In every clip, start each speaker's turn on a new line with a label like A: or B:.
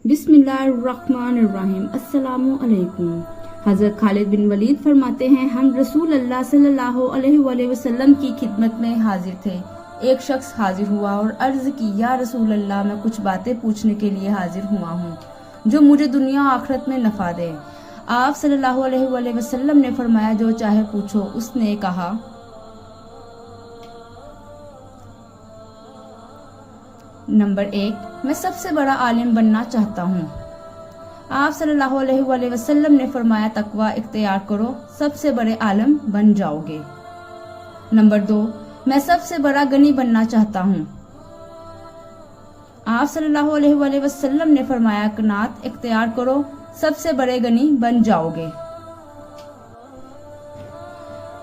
A: बिस्मिल्लाहिर्रहमानिर्रहीम। अस्सलाम वालेकुम। हज़रत खालिद बिन वलीद फरमाते हैं, हम रसूल अल्लाह सल्लल्लाहु अलैहि वसल्लम की खिदमत में हाजिर थे। एक शख्स हाजिर हुआ और अर्ज की, या रसूल अल्लाह, मैं कुछ बातें पूछने के लिए हाजिर हुआ हूँ जो मुझे दुनिया आखिरत में नफा दे। आप सल्लल्लाहु अलैहि वसल्लम ने फरमाया, जो चाहे पूछो। उसने कहा, नंबर 1, मैं सबसे बड़ा आलिम बनना चाहता हूँ। आप सल्लल्लाहु अलैहि वसल्लम ने फरमाया, तकवा इख्तियार करो, सबसे बड़े आलिम बन जाओगे। नंबर 2, मैं सबसे बड़ा गनी बनना चाहता हूँ। आप सल्लल्लाहु अलैहि वसल्लम ने फरमाया, कनात इख्तियार करो, सबसे बड़े गनी बन जाओगे।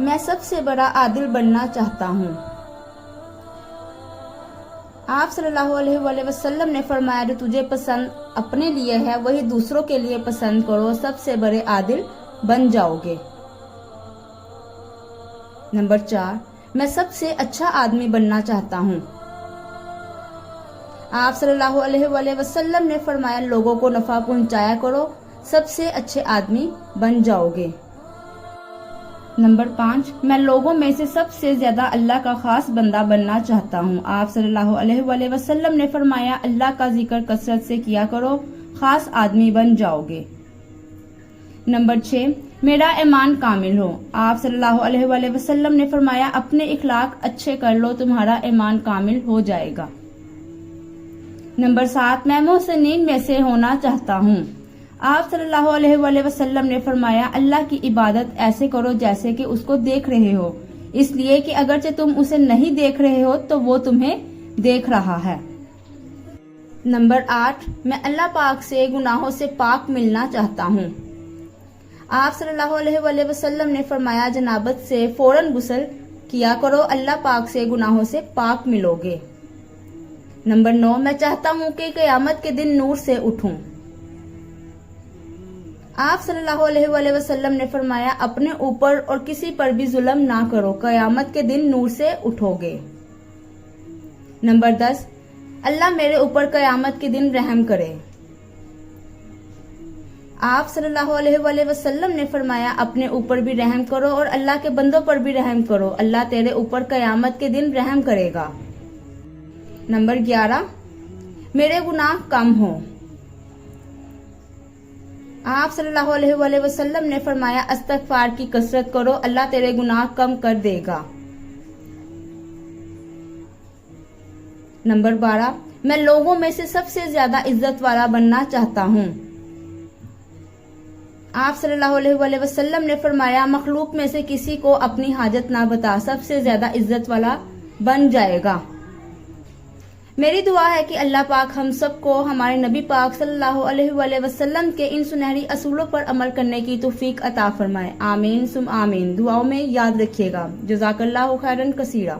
A: मैं सबसे बड़ा आदिल बनना चाहता हूँ। आप सल्लल्लाहु अलैहि वसल्लम ने फरमाया, जो तुझे पसंद अपने लिए है वही दूसरों के लिए पसंद करो, सबसे बड़े आदिल बन जाओगे। नंबर 4, मैं सबसे अच्छा आदमी बनना चाहता हूँ। आप सल्लल्लाहु अलैहि वसल्लम ने फरमाया, लोगों को नफा पहुंचाया करो, सबसे अच्छे आदमी बन जाओगे। नंबर 5, मैं लोगों में से सबसे ज्यादा अल्लाह का खास बंदा बनना चाहता हूँ। आप सल्लल्लाहु अलैहि वसल्लम ने फरमाया, अल्लाह का जिक्र कसरत से किया करो, खास आदमी बन जाओगे। नंबर 6, मेरा ईमान कामिल हो। आप सल्लल्लाहु अलैहि वसल्लम ने फरमाया, अपने इखलाक अच्छे कर लो, तुम्हारा ईमान कामिल हो जाएगा। नंबर 7, मैं मोहसिनीन में से होना चाहता हूँ। आप सल्लल्लाहु अलैहि वसल्लम ने फरमाया, अल्लाह की इबादत ऐसे करो जैसे कि उसको देख रहे हो, इसलिए कि अगरचे तुम उसे नहीं देख रहे हो तो वो तुम्हें देख रहा है। नंबर 8, मैं अल्लाह पाक से गुनाहों से पाक मिलना चाहता हूँ। आप सल्लल्लाहु अलैहि वसल्लम ने फरमाया, जनाबत से फौरन गुस्ल किया करो, अल्लाह पाक से गुनाहों से पाक मिलोगे। नंबर 9, मैं चाहता हूँ कि क़यामत के दिन नूर से उठूं। आप सल्लल्लाहु अलैहि वसल्लम ने फरमाया, अपने ऊपर और किसी पर भी जुल्म ना करो, क़यामत के दिन नूर से उठोगे। नंबर 10, अल्लाह मेरे ऊपर क़यामत के दिन रहम करे। आप सल्लल्लाहु अलैहि वसल्लम ने फरमाया, अपने ऊपर भी रहम करो और अल्लाह के बंदों पर भी रहम करो, अल्लाह तेरे ऊपर क़यामत के दिन रहम करेगा। नंबर 11, मेरे गुनाह कम हो। आप सल्लल्लाहु अलैहि वसल्लम ने फरमाया, इस्तिग़फ़ार की कसरत करो, अल्लाह तेरे गुनाह कम कर देगा। नंबर 12, मैं लोगों में से सबसे ज्यादा इज्जत वाला बनना चाहता हूँ। आप सल्लल्लाहु अलैहि वसल्लम ने फरमाया, मखलूक में से किसी को अपनी हाजत ना बता, सबसे ज्यादा इज्जत वाला बन जाएगा। मेरी दुआ है कि अल्लाह पाक हम सबको हमारे नबी पाक सल्लल्लाहु अलैहि वसल्लम के इन सुनहरी असूलों पर अमल करने की तौफीक अता फरमाए। आमीन सुम आमीन। दुआओं में याद रखिएगा। जज़ाकल्लाहु खैरन कसीरा।